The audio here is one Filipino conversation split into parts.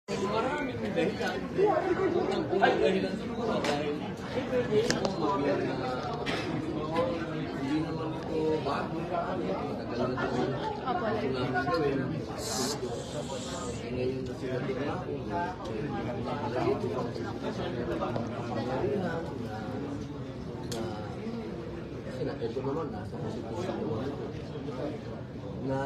Maraming dahilan. Ay, dahilan siguro dahil hindi naman ito bago. Matagal na ito. Opo. Gawin. Ngayon na sila tingnan ko. Kasi na ito naman, nasa konstitusyon naman na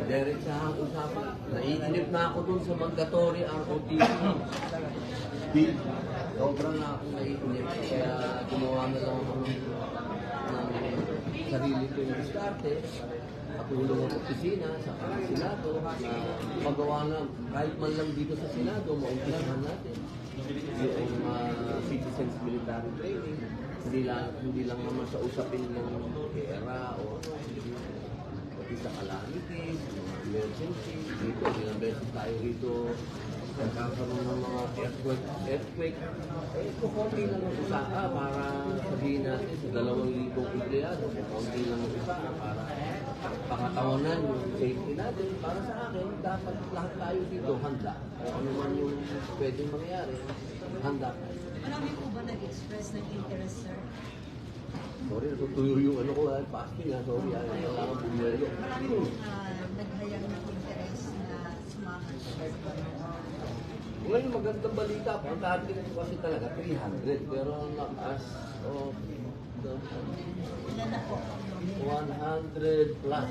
direct sa usapan. Naiinip na ako dun sa mandatory ROTC bill. Sobrang na ako naiinip. Kaya gumawa na lang ako ng sarili ko yung diskarte. Katulong ang opisina sa Senado na magawa na kahit man lang dito sa Senado, maumpisahan natin yung citizens military training. Hindi lang naman sa usapin ng pera o sa calamities, mga emergency. Dito, ilang beses tayo rito nagkakaroon ng mga earthquake. Kukunti lang ang isa para sabihin natin sa 2,000 empleyado, kukunti lang ang isa para pangatawanan yung safety natin. Para sa akin, dapat lahat tayo dito handa. Kung ano man yung pwedeng mangyari, handa tayo. Marami po ba nag-express ng interest, sir? Sorry, natutuyo yung ano ko, fasting sorry, kailangan bumelo. Marami po naghayang ng interest na sumama. Ngayon, magandang balita po. Ang target ko kasi talaga, 300. Pero as of Ilan na po? 100 plus.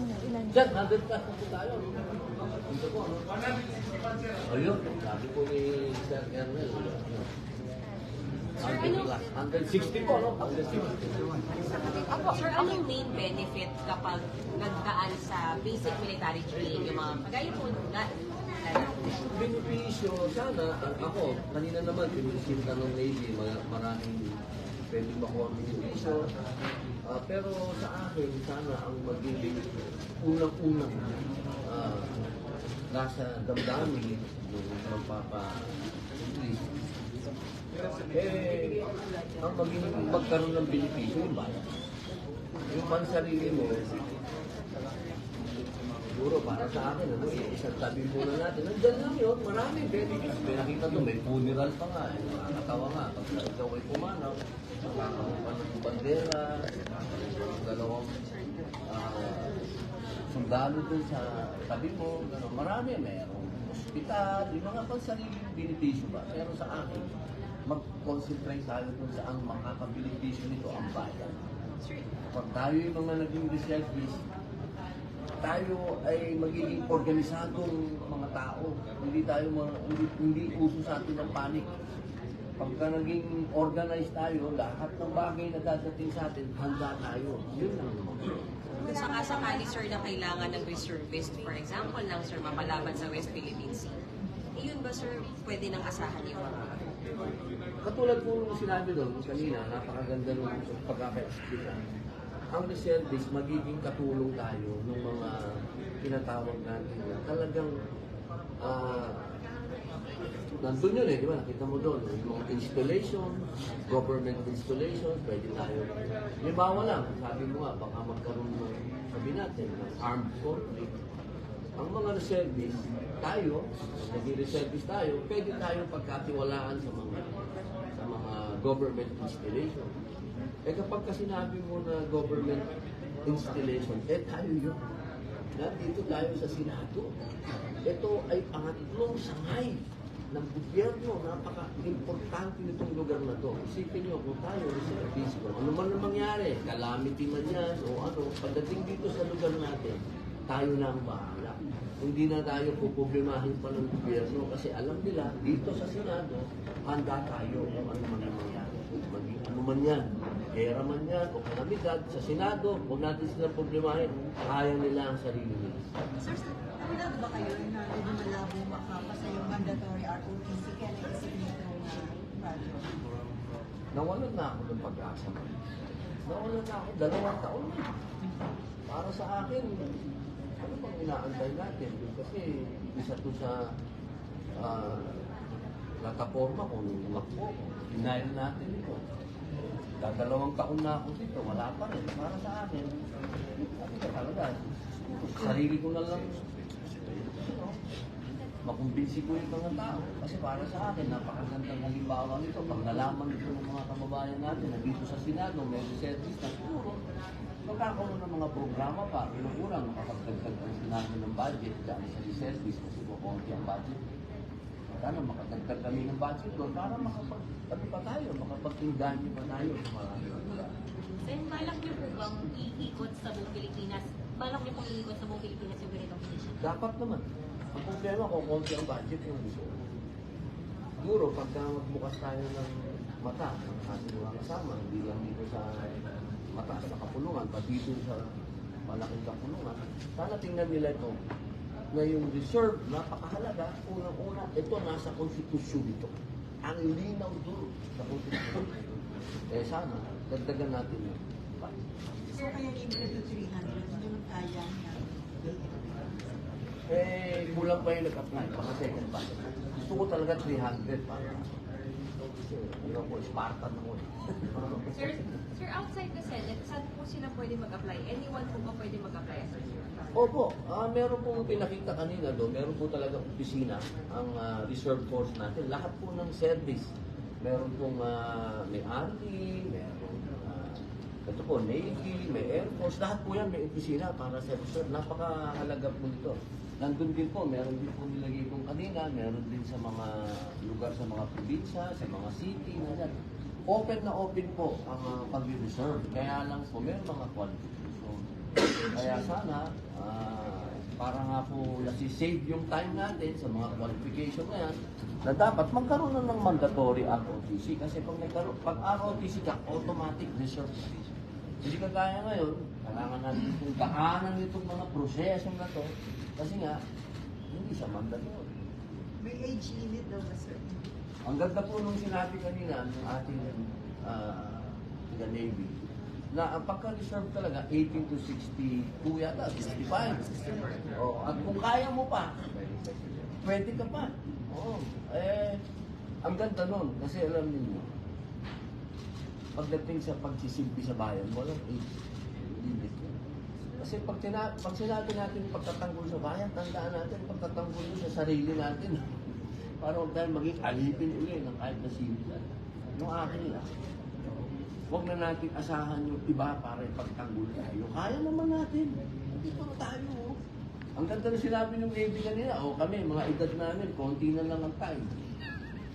Diyan, 100 plus na po tayo. Ito po, ano? Ayun, sabi po ni Sir Ernel. 100 plus. 160 po, no? 160. Opo, Sir, ano yung main benefit kapag nagdaan sa basic military training, yung mga kagaya po na Benepisyo, sana, ako, kanina naman, pinisinta ng Navy, maraming pwede makuha ang benepisyo. Pero sa akin, sana ang magiging unang-unang nasa damdamin ng magpapa-English. Ang magkaroon ng benepisyo, yung bayan. Yung pansarili mo, siguro para sa akin, isang tabi muna natin. Nandiyan lang yun, maraming benefits. May nakita doon, may funeral pa nga. Nakakatawa nga, pag ikaw ay pumanaw, nakakakupan ng bandera, dalawang sundalo dun sa tabi mo, gano'n. Marami, mayroong hospital, yung mga pansariling benepisyo ba. Pero sa akin, mag-concentrate tayo dun sa ang makakabenepisyo nito, ang bayan. Pag tayo yung mga naging reservist, tayo ay magiging organisadong mga tao. Hindi tayo hindi uso sa atin ng panic. Pagka naging organized tayo, lahat ng bagay na dadating sa atin, handa tayo. Yun lang naman. kung sakasakali, sir, na kailangan ng reservist, for example lang, sir, mapalaban sa West Philippine Sea. Yun ba, sir, pwede nang asahan yung Katulad po nung sinabi doon kanina, napakaganda nung pagkaka-explica. Ang reservist, magiging katulong tayo ng mga tinatawag natin na talagang nandun yun di ba? Nakita mo doon, yung mga installation, government installation, pwede tayo. Halimbawa lang, sabi mo nga, baka magkaroon ng, sabi natin, ng armed conflict. Ang mga reservist, tayo, naging reservist tayo, pwede tayong pagkatiwalaan sa mga government installation. Kapag sinabi mo na government installation, tayo yun. Dito tayo sa Senado. Ito ay pangatlong sangay ng gobyerno. Napaka-importante nitong lugar na to. Isipin nyo, kung tayo reservist ko, ano man ang mangyari, calamity man yan, o ano, pagdating dito sa lugar natin, tayo na ang bahala. Hindi na tayo puproblemahin pa ng gobyerno kasi alam nila, dito sa Senado, handa tayo kung ano man ang mangyari. Maging ano man yan, gera man yan, o kalamidad, sa Senado, huwag natin silang problemahin, kaya nila ang sarili nila. Sir, aminado ba kayo na medyo malabo makapasa yung mandatory ROTC kaya naisip nito na project? Nawalan na ako ng pag-asa. Nawalan na ako, 2 taon na. Para sa akin, ano bang inaantay natin? Kasi isa to sa plataforma kung lakbo. Denial natin ito. 2 taon na ako dito, wala pa rin. Para sa akin, sabi ka talaga, sarili ko na lang makumbinsi ko yung mga tao. Kasi para sa akin, napakagandang halimbawa nito. Pag nalaman ito ng mga kababayan natin na dito sa Senado, may service na siguro, magkakaroon ng mga programa pa. Unang-unang, makapagdagdag ang Senado ng budget dahil sa service kasi po konti ang budget. Sana makadagdag kami ng budget doon para makapag-inganyo pa tayo sa maraming lugar. Then, balak niyo po bang iikot sa buong Pilipinas? Balak niyo pong iikot sa buong Pilipinas yung ganitong mission? Dapat naman. Ang problema kung konti ang budget yung gusto. Siguro, pagka magbukas tayo ng mata, ng ating mga kasama, hindi lang dito sa mataas na kapulungan, pati dito sa malaking kapulungan, sana tingnan nila ito na yung reserve, napakahalaga, unang-una, ito nasa konstitusyon ito. Ang linaw doon sa konstitusyon. Eh sana, dagdagan natin yun. So kaya limited to 300, hindi mo kaya na. Eh, kulang pa yung nag-apply, baka second batch. Gusto ko talaga 300 para. Ano ko, Spartan ako. Sir, outside the Senate, saan po sila pwede mag-apply? Anyone po ba pwede mag-apply as a senator? Opo, meron pong pinakita kanina doon, meron po talaga opisina ang reserve force natin. Lahat po ng service. Meron pong may Army, meron ito po, Navy, may Air Force, lahat po yan may opisina para sa reserve. Napakahalaga po nito. Nandun din po, meron din po nilagay kong kanina, meron din sa mga lugar, sa mga probinsya, sa mga city, na yan. Open na open po ang pag-reserve. Kaya lang po, meron mga qualification. Kaya sana, para nga po nasi-save yung time natin sa mga qualification na yan, na dapat magkaroon na ng mandatory ROTC. Kasi pag ROTC ka, automatic reserve. Hindi ka kaya ngayon, kailangan natin kung daanan itong mga proseso na to, kasi nga, hindi siya mandatory. May age limit daw ba, sir? Ang ganda po nung sinabi kanina ng ating the Navy, na ang pagka-reserve talaga, 18 to 62 yata, 65. Oh, at kung kaya mo pa, pwede ka pa. Oh, ang ganda nun, kasi alam niyo, pagdating sa pagsisilbi sa bayan, walang age limit. Kasi pag sinabi natin pagtatanggol sa bayan, tandaan natin pagtatanggol sa sarili natin. Para huwag tayo maging alipin uli ng kahit na sino. Yung akin lang. Huwag na natin asahan yung iba para ipagtanggol tayo. Kaya naman natin. Hindi pa tayo. Ang ganda na sinabi ng Navy kanina, kami, mga edad namin, konti na lang ang time.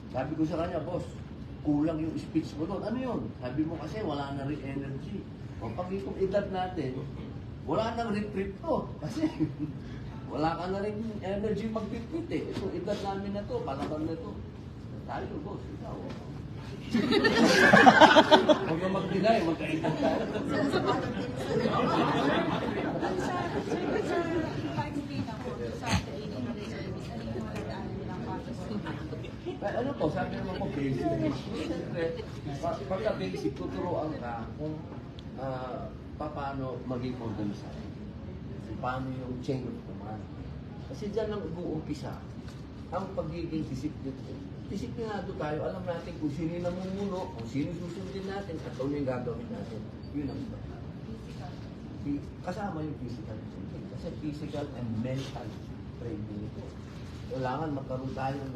Sabi ko sa kanya, boss, kulang yung speech mo doon. Ano yun? Sabi mo kasi wala na rin energy. O pag itong edad natin, wala nang retreat to. Kasi wala ka na rin energy mag-retreat eh. Itong edad namin na to, palaban na to. Tayo, boss, ikaw. Huwag na mag-deny, magkaedad tayo. Ano po, sabi naman ko, basic. Siyempre, pagka basic, tuturuan ka kung paano maging organisado. Paano yung chain of command. Kasi dyan lang uumpisa ang pagiging disiplinado tayo. Alam natin kung sino yung namumuno, kung sino susundin natin, at ano yung gagawin natin. Yun ang iba. Kasama yung physical training. Kasi physical and mental training ito. Kailangan magkaroon tayo ng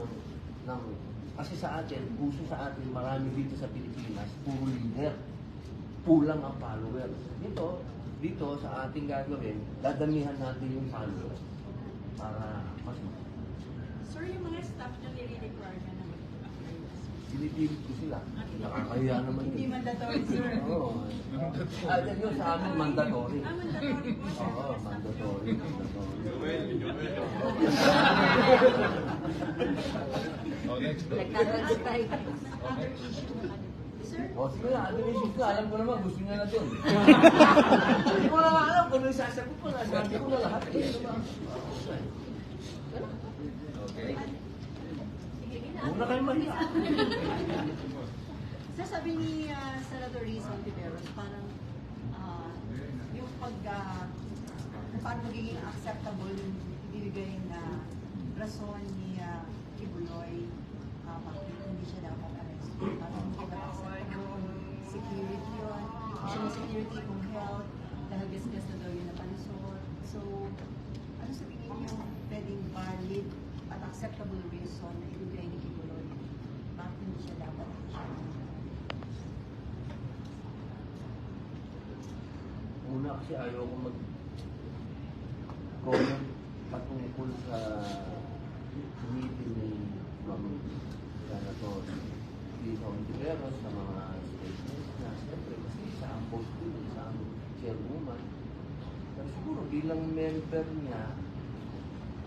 kasi sa atin, puso sa atin, marami dito sa Pilipinas, puro leader. Kulang ang followers. Dito sa ating gagawin, dadamihan natin yung followers para mas Sir, yung mga staff na nire-require na naman. pinipilit ko sila. Nakakahiya naman Hindi yun. mandatory, sir. Oo. Yun sa amin, mandatory. Mandatory po siya. Oo, mandatory. Other issue. Sir, O sige na, ano yung ka? Alam ko naman, gusto niya na doon. Hindi ko na alam kung ano yung sasagot ko na. Sabi ko na lahat. Huwag na kayo mahiya. Sasabi ni Senator Rizal Tiberos, parang yung paano magiging acceptable yung ibibigay na rason ni Kibuloy bakit hindi siya dapat arrest. Parang hindi ba acceptable security yun, siya ng security kung health, dahil gas-gas na daw yun na palusot. So, ano sa tingin niyo pwedeng valid at acceptable reason na ibigay ni Kibuloy? Bakit hindi siya dapat? Una kasi ayaw ko mag-comment patungkol sa meeting ni Ma'am Senator Lisa Ontiveros sa mga statements na siyempre kasi sa ang post ko, sa ang chairwoman. Pero siguro bilang member niya,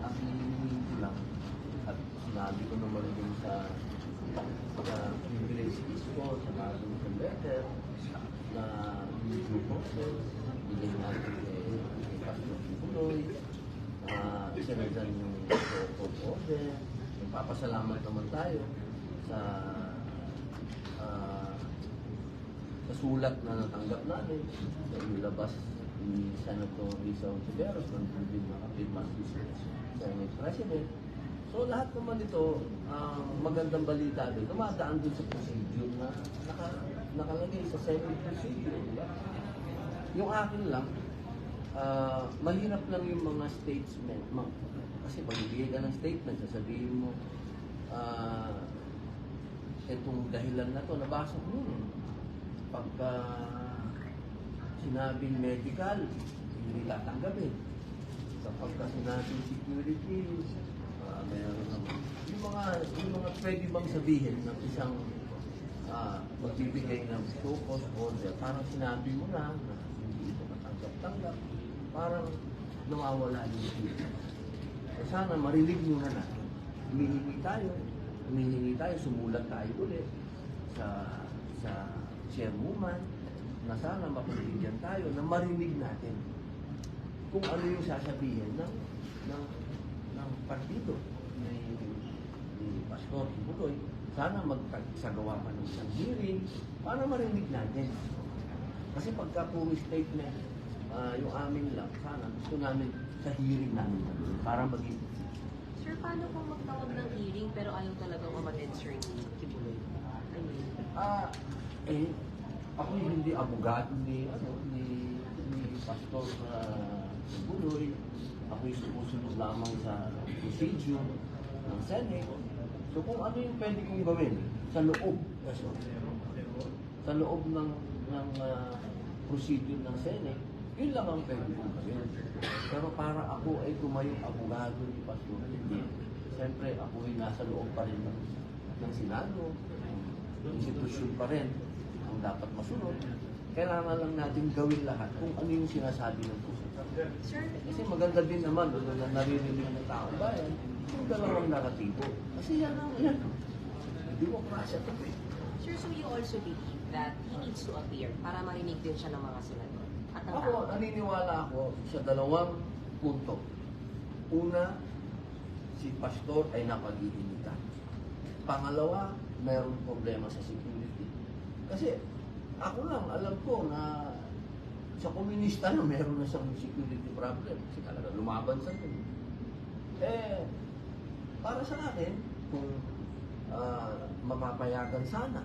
ang hinihingi ko lang at sinabi ko naman din sa privilege list ko, sa letter na due process, bigyan natin kay Pastor Kibuloy, isa na dyan yung court order. Nagpapasalamat naman tayo sa sulat na natanggap namin sa ilabas ni Senator Risa Ontiveros ng Philippine Makapirmas Senate President. So lahat naman ito, magandang balita doon, dumadaan doon sa procedure na nakalagay sa Senate procedure. Diba? Yung akin lang, mahirap lang yung mga statement. Kasi pag ibigay ka ng statement, sasabihin mo, itong dahilan na to, nabasa mo yun. Pagka sinabing medical, hindi tatanggapin. Kapag sinabing security, meron naman. Yung mga pwede bang sabihin ng isang magbibigay ng focus order, parang sinabi mo na hindi ito matanggap-tanggap, parang nawawala yung issue. Sana marinig nyo na natin. Humihingi tayo, sumulat tayo ulit sa chairwoman na sana mapagbigyan tayo na marinig natin kung ano yung sasabihin ng partido ni Pastor Kibuloy. Sana magsagawa pa ng isang hearing para marinig natin. Kasi pagka puro statement, yung amin lang, sana gusto namin sa hearing namin para maging. Sir, paano kung magtawag ng hearing pero ayaw talagang umattend, sir, ni Kibuloy? Ako hindi abogado ni Pastor Kibuloy. Ako yung sumusunod lamang sa procedure ng Senate. So kung ano yung pwede kong gawin sa loob ng procedure ng Senate, yun lang ang pwede kong gawin. Pero para ako ay tumayong abogado ni Pastor, hindi. Siyempre, ako ay nasa loob pa rin ng Senado. Institusyon pa rin ang dapat masunod. Kailangan lang natin gawin lahat kung ano yung sinasabi ng puso. Kasi maganda din naman na naririnig ng taong bayan yung dalawang naratibo. Kasi yan ang demokrasya ito eh. Sir, so you also believe that he needs to appear para marinig din siya ng mga senador? At ang Ako, naniniwala ako sa dalawang punto. Una, si Pastor ay napag-iinitan. Pangalawa, mayroong problema sa security. Kasi ako lang, alam ko na sa komunista na meron na siyang security problem. Kasi talaga lumaban sa ito. Para sa akin, kung mapapayagan sana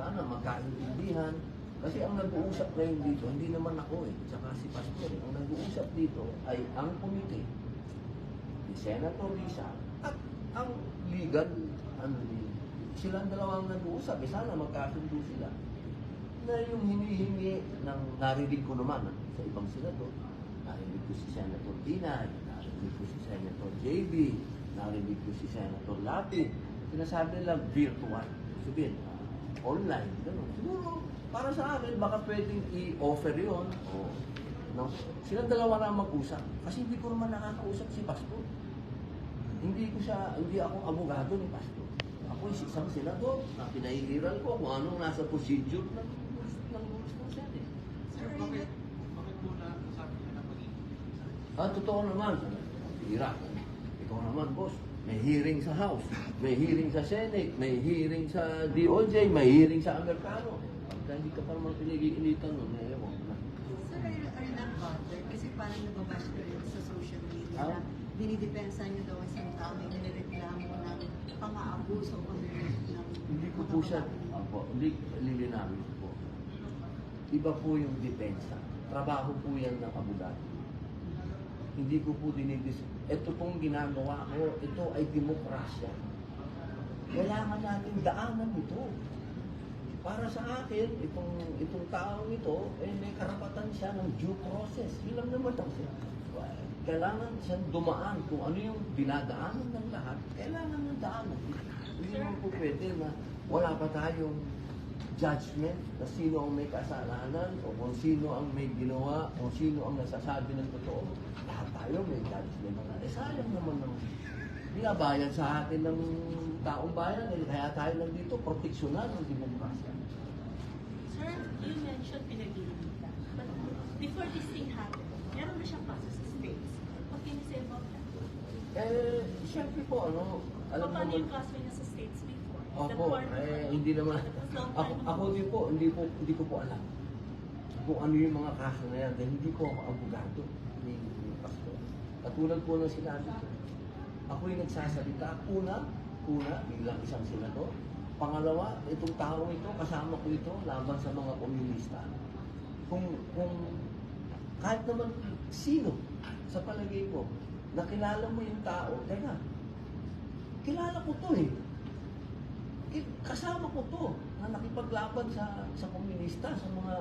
magkaintindihan. Kasi ang nag-uusap ngayon dito, hindi naman ako tsaka si Pastor. Ang nag-uusap dito ay ang komite ni Senator Risa at ang legal, silang dalawang nag-uusap. Sana magkasundo sila. Na yung hinihingi ng narinig ko naman sa ibang senador, narinig ko si Senator Binay, narinig ko si Senator JB, narinig ko si Senator Lapi. Sinasabi nila virtual. Sabihin, online, gano'n. Siguro, para sa akin, baka pwedeng i-offer yun. No? Silang dalawa na mag-usap. Kasi hindi ko naman nakakausap si Pastor. Hindi ako abogado ni Pastor. Ako isang senador na pinahihiran ko kung anong nasa procedure ng Senate. Sir, bakit po na sabi niya na pag-ibig? Totoo naman. Hirap. Ikaw naman, boss. May hearing sa House, may hearing sa Senate, may hearing sa DOJ, may hearing sa Amerikano. Pagka hindi ka pa naman pinag-iinitan nun, ewan ko na. Sir, are you not bothered? Kasi parang nababash ko rin sa social media na dinidepensa niyo daw isang tao, may nireklamo ng pang-aabuso o Hindi ko po siya, hindi lilinawin po. Iba po yung depensa. Trabaho po yan ng abogado. Hindi ko po dinidis. Ito pong ginagawa ko, ito ay demokrasya. Kailangan natin daanan ito. Para sa akin, itong taong ito, may karapatan siya ng due process. Yun lang naman ang siya. Kailangan siyang dumaan kung ano yung dinadaanan ng lahat. Kailangan ng daanan. Hindi naman po pwede na wala pa tayong judgment na sino ang may kasalanan o kung sino ang may ginawa o sino ang nasasabi ng totoo. Lahat tayo may judgment. Sayang naman naman. Binabayad sa atin ng taong bayan, kaya tayo nandito, proteksyonan ng demokrasya. Sir, you mentioned pinag-iinita. But before this thing happened, meron na siyang kaso sa States. What can you say about that? Siyempre po, alam Paano naman, yung kaso niya sa States before? Opo, hindi naman, ako din po, hindi ko po alam kung ano yung mga kaso na yan, dahil hindi po ako abogado ni Pastor. Katulad po ng sinabi ko, ako'y nagsasalita, una, bilang isang senador. Pangalawa, itong taong ito, kasama ko ito, laban sa mga komunista. Kung kahit naman sino, sa palagay ko, nakilala mo yung tao, teka, kilala ko to eh. Kasama ko to, na nakipaglaban sa komunista, sa mga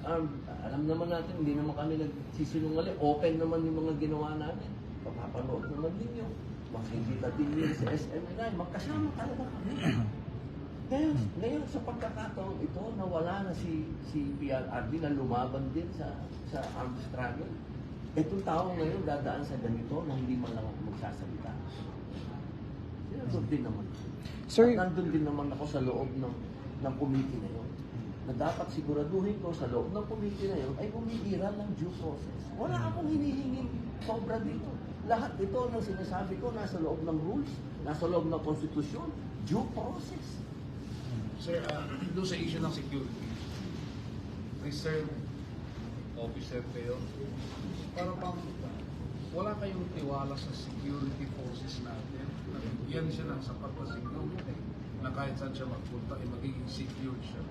armed, alam naman natin, hindi naman kami nagsisinungaling, open naman yung mga ginawa namin. Papapanood naman ninyo. Makikita din yun sa SMNI, magkasama talaga kami. Ngayon sa pagkakataon ito, nawala na si PRRD na lumaban din sa armed struggle. Itong tao ngayon dadaan sa ganito na hindi man lang ako magsasalita. Sinagod din naman. Sir, At nandun din naman ako sa loob ng committee na yun. Na dapat siguraduhin ko sa loob ng committee na yun ay umiiral ng due process. Wala akong hinihinging sobra dito. Lahat ito ng sinasabi ko nasa loob ng rules, nasa loob ng konstitusyon, due process. Sir, doon sa issue ng security, reserve officer kayo, para bang wala kayong tiwala sa security forces natin, na bigyan siya ng sapat na security, na kahit saan siya magpunta, ay magiging secure siya.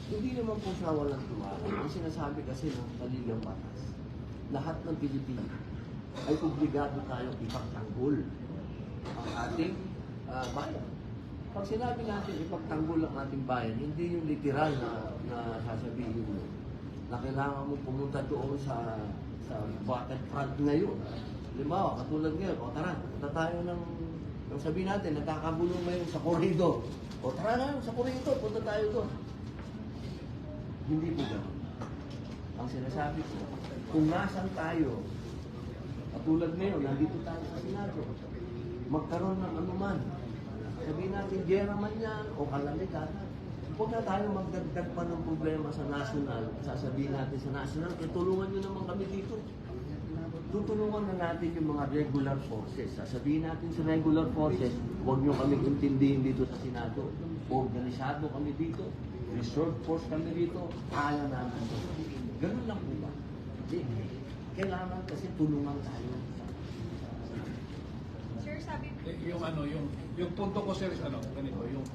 Hindi naman po siya walang tiwala. Ang sinasabi kasi ng kaligang batas, lahat ng Pilipino ay obligado tayong ipagtanggol ang ating bayan. Pag sinabi natin ipagtanggol ang ating bayan, hindi yung literal na sasabihin mo na kailangan mo pumunta doon sa battlefront ngayon. Halimbawa, katulad ngayon, o tara, punta tayo ng sabihin natin, nagkakabulong ngayon sa koridor. O tara na, sa koridor, punta tayo doon. Hindi po gano'n. Ang sinasabi ko, kung nasan tayo, katulad ngayon, nandito tayo sa Senado, magkaroon ng anuman, sabihin natin, gera man yan, o kalamidad, huwag na tayo magdagdag pa ng problema sa national, sasabihin natin sa national, tulungan nyo naman kami dito. Tutulungan na natin yung mga regular forces. Sasabihin natin sa regular forces, huwag nyo kami intindihin dito sa Senado. Organisado kami dito, reserve force kami dito, kaya namin ito. Ganun lang po ba? Hindi. Kailangan kasi tulungan tayo. Sir, sabi Yung punto ko, sir, is ganito, yung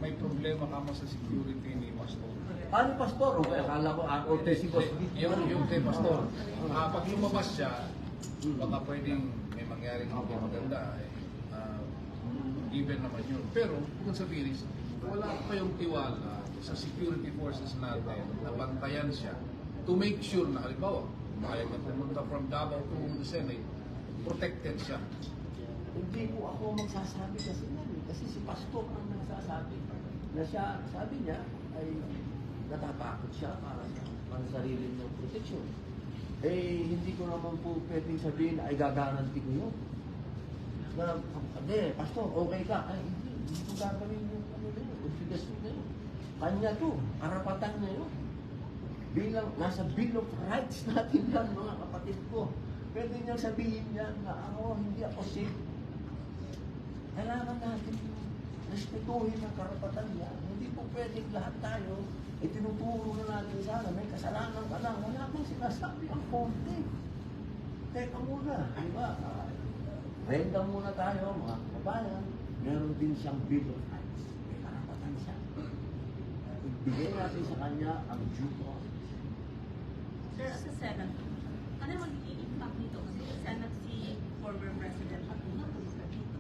may problema ka mo sa security ni Pastor. Paano, Pastor? O kaya akala ko ako si Boss. Yung kay Pastor, pag lumabas siya, baka pwedeng may mangyaring hindi maganda. Given naman yun. Pero, kung sabihin is, wala pa yung tiwala sa security forces natin na bantayan siya to make sure na, halimbawa, kaya na pumunta from Davao to the Senate, protected siya. Hindi po ako magsasabi kasi yan. Kasi si Pastor ang nagsasabi na siya, sabi niya, ay natatakot siya para sa sarili niyang proteksyon. Hindi ko naman po pwedeng sabihin na ay gagaranti ko yun. Na, Pastor, okay ka? Hindi ko gagawin yung obligasyon na yun. Kanya to, karapatan niya yun. Bilang nasa Bill of Rights natin yan, mga kapatid ko. Pwede niyang sabihin niya na hindi ako safe. Kailangan natin respetuhin ang karapatan niya. Hindi po pwedeng lahat tayo, tinuturo na natin sana, may kasalanan ka lang. Wala bang sinasabi ang konti. Teka muna, di ba? Renda muna tayo, mga kabayan. Meron din siyang Bill of Rights. May karapatan siya. Ibigay natin sa kanya ang due process. Sir, as a senator, ano magiging impact nito? Kasi sana si former President Aquino pumunta dito.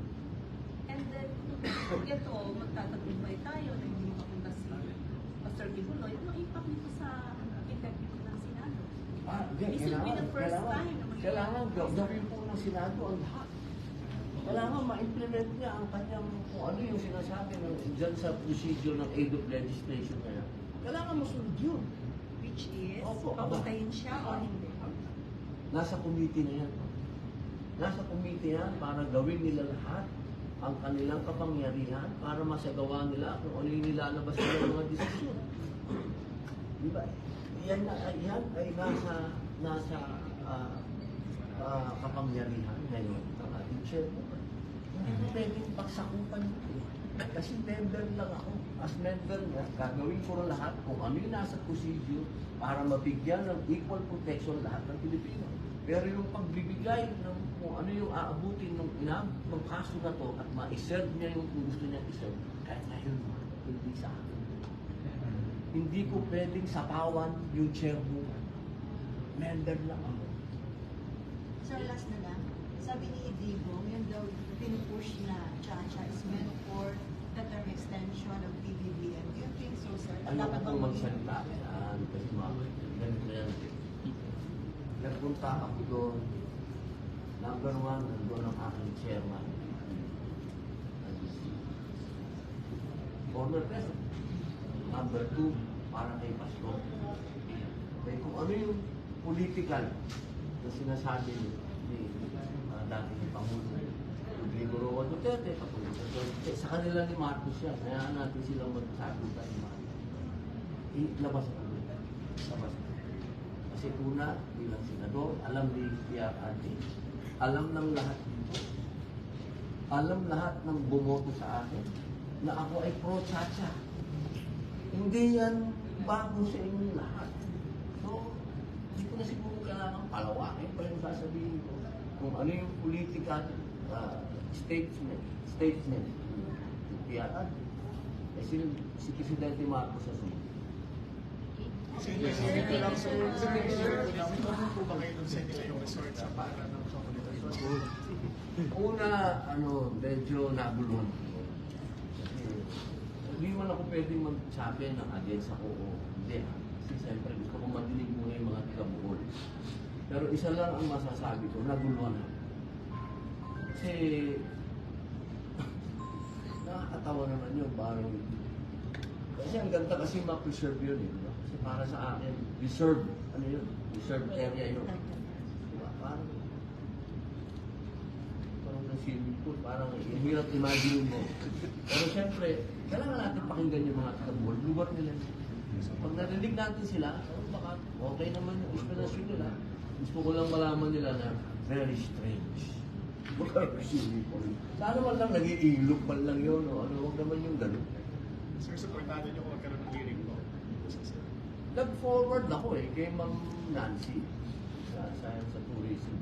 And then, ito, magtatagumpay tayo na hindi mapunta si Pastor Kibuloy. Ano impact nito sa integrity ng Senado? This will be the first time na Kailangan gawin po ng Senado ang lahat. Kailangan ma-implement niya ang kanyang, kung ano yung sinasabi ng, dyan sa procedure ng aid of legislation na yan. Kailangan masunod yun. Which is, Opo, papuntahin siya o hindi? Nasa committee na yan. Nasa committee yan para gawin nila lahat ang kanilang kapangyarihan para masagawa nila kung ano yung nilalabas nila ng mga desisyon. Diba? Yan ay nasa kapangyarihan ngayon ng ating chairman. Hindi ko pwedeng pagsakupan ito. Kasi member lang ako. As member niya, gagawin ko na lahat kung ano yung nasa procedure para mabigyan ng equal protection lahat ng Pilipino. Pero yung pagbibigay ng kung ano yung aabutin ng kaso na to at ma-serve niya yung kung gusto niya i-serve, kahit ngayon, hindi sa akin. Hindi ko pwedeng sapawan yung chairman. Member lang ako. Sir, last na lang. Sabi ni Digo, yung daw pinupush na Chacha is meant for the term extension of PBBM. Do you think so, sir? Ano Dapat ko bang magsalita yan? Kasi ganito yan. Nagpunta ako doon. Number 1, nandun ang aking chairman. Former president. Number 2, para kay Pastor. Okay, kung ano yung political na sinasabi ni dating Pangulo Rodrigo Roa Duterte, Patuloy Duterte, sa kanila ni Marcos yan. Kaya natin silang magsasagutan ni Marcos. Labas ako. Labas ako. Kasi una, bilang senador, alam ni PRRD, alam ng lahat dito, alam lahat ng bumoto sa akin, na ako ay pro-Chacha. Hindi yan bago sa inyong lahat. So, hindi ko na siguro kailangan palawakin pa yung sasabihin ko kung ano yung political statement ng PRRD. Eh, si Presidente Marcos sa sunod. Una, medyo naguluhan ako. Hindi man ako pwedeng magsabi ng against ako o hindi. Kasi siyempre gusto ko madinig muna yung mga taga-Bohol. Pero isa lang ang masasabi ko, naguluhan ako. Kasi nakakatawa naman yun, parang kasi ang ganda kasi ma-preserve yun eh. Kasi para sa akin, reserve, ano yun? Reserve area yun. Diba? Parang ng swimming pool, parang hirap imagine mo. Pero siyempre, kailangan natin pakinggan yung mga taga-Bohol. Lugar nila. Pag narinig natin sila, baka okay naman yung explanation nila. Gusto ko lang malaman nila na very strange. Baka swimming pool. Sana man lang nag-iilog man lang yun o ano, huwag naman yung gano'n. Sir, supportado niyo kung magkaroon ng hearing po. Nag-forward ako kay Ma'am Nancy sa tourism.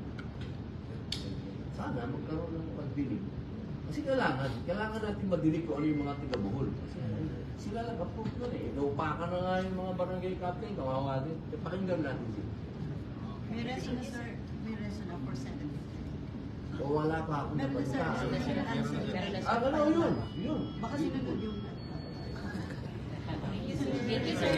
Sana magkaroon ng pagdinig. Kasi kailangan natin madinig kung ano yung mga taga-Bohol. Kasi sila nag-approve nun eh. Naupakan na nga yung mga barangay captain, kawawa din. Pakinggan natin sila. May reason na, sir. May reason na for Senate. So wala pa akong Meron na, sir. napansa. Meron na answer. Ano yun? Yun. Baka sinunod yung... Thank you, sir.